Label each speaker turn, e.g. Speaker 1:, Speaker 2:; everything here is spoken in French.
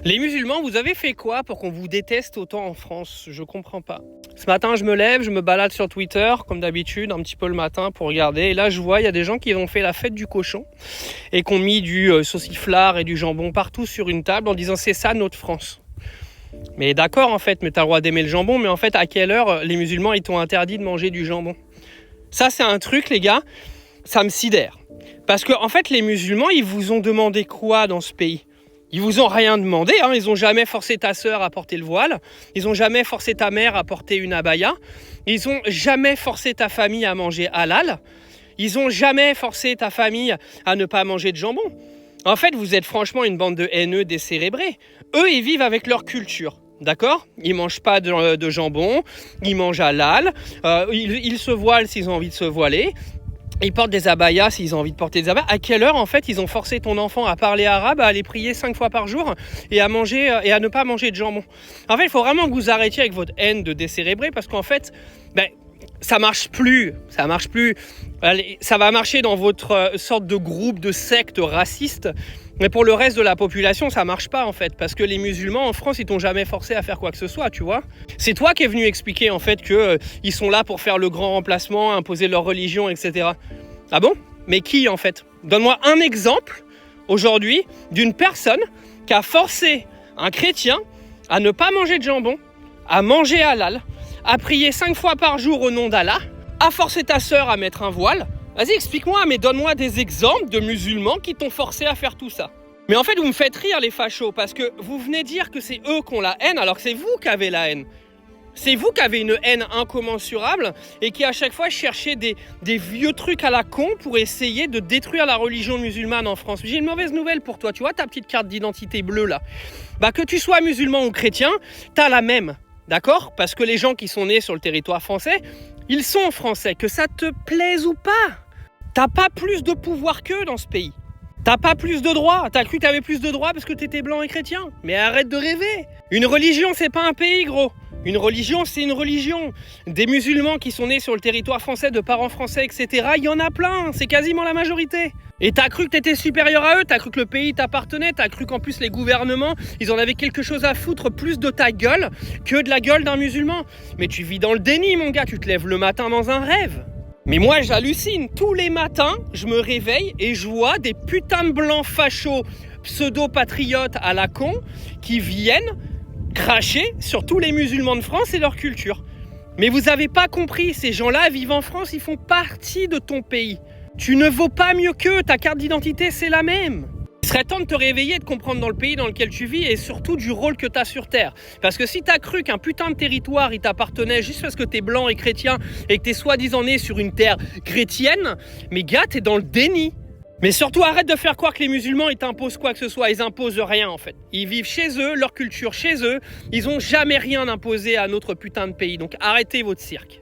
Speaker 1: Les musulmans, vous avez fait quoi pour qu'on vous déteste autant en France? Je comprends pas. Ce matin, je me lève, je me balade sur Twitter, comme d'habitude, un petit peu le matin pour regarder. Et là, je vois, il y a des gens qui ont fait la fête du cochon et qui ont mis du sauciflard et du jambon partout sur une table en disant c'est ça notre France. Mais d'accord en fait, mais t'as le droit d'aimer le jambon, mais en fait, à quelle heure les musulmans ils t'ont interdit de manger du jambon? Ça, c'est un truc, les gars, ça me sidère. Parce que en fait, les musulmans, ils vous ont demandé quoi dans ce pays? Ils vous ont rien demandé, hein. Ils ont jamais forcé ta sœur à porter le voile, ils ont jamais forcé ta mère à porter une abaya, ils ont jamais forcé ta famille à manger halal, ils ont jamais forcé ta famille à ne pas manger de jambon. En fait, vous êtes franchement une bande de haineux décérébrés. Eux, ils vivent avec leur culture. D'accord? Ils mangent pas de jambon, ils mangent halal, ils se voilent s'ils ont envie de se voiler. Ils portent des abayas s'ils ont envie de porter des abayas. À quelle heure, en fait, ils ont forcé ton enfant à parler arabe, à aller prier 5 fois par jour et à manger et à ne pas manger de jambon? En fait, il faut vraiment que vous arrêtiez avec votre haine de décérébrés parce qu'en fait, ça marche plus. Ça marche plus. Allez, ça va marcher dans votre sorte de groupe de secte raciste. Mais pour le reste de la population, ça marche pas en fait, parce que les musulmans en France, ils t'ont jamais forcé à faire quoi que ce soit, tu vois. C'est toi qui es venu expliquer en fait que ils sont là pour faire le grand remplacement, imposer leur religion, etc. Ah bon? Mais qui en fait? Donne-moi un exemple aujourd'hui d'une personne qui a forcé un chrétien à ne pas manger de jambon, à manger halal, à prier 5 fois par jour au nom d'Allah, à forcer ta sœur à mettre un voile. Vas-y, explique-moi, mais donne-moi des exemples de musulmans qui t'ont forcé à faire tout ça. Mais en fait, vous me faites rire, les fachos, parce que vous venez dire que c'est eux qui ont la haine, alors que c'est vous qui avez la haine. C'est vous qui avez une haine incommensurable et qui à chaque fois cherchez des vieux trucs à la con pour essayer de détruire la religion musulmane en France. J'ai une mauvaise nouvelle pour toi, tu vois ta petite carte d'identité bleue là. Que tu sois musulman ou chrétien, t'as la même, d'accord? Parce que les gens qui sont nés sur le territoire français, ils sont français, que ça te plaise ou pas. T'as pas plus de pouvoir qu'eux dans ce pays. T'as pas plus de droits. T'as cru que t'avais plus de droits parce que t'étais blanc et chrétien. Mais arrête de rêver. Une religion, c'est pas un pays, gros. Une religion, c'est une religion. Des musulmans qui sont nés sur le territoire français, de parents français, etc., il y en a plein. C'est quasiment la majorité. Et t'as cru que t'étais supérieur à eux, t'as cru que le pays t'appartenait, t'as cru qu'en plus les gouvernements, ils en avaient quelque chose à foutre plus de ta gueule que de la gueule d'un musulman. Mais tu vis dans le déni, mon gars. Tu te lèves le matin dans un rêve. Mais moi j'hallucine, tous les matins je me réveille et je vois des putains de blancs fachos pseudo-patriotes à la con qui viennent cracher sur tous les musulmans de France et leur culture. Mais vous avez pas compris, ces gens-là vivent en France, ils font partie de ton pays. Tu ne vaux pas mieux qu'eux, ta carte d'identité c'est la même. Il serait temps de te réveiller et de comprendre dans le pays dans lequel tu vis et surtout du rôle que tu as sur Terre. Parce que si tu as cru qu'un putain de territoire il t'appartenait juste parce que tu es blanc et chrétien et que tu es soi-disant né sur une terre chrétienne, mais gars, tu es dans le déni. Mais surtout arrête de faire croire que les musulmans ils t'imposent quoi que ce soit, ils imposent rien en fait. Ils vivent chez eux, leur culture chez eux, ils ont jamais rien imposé à notre putain de pays. Donc arrêtez votre cirque.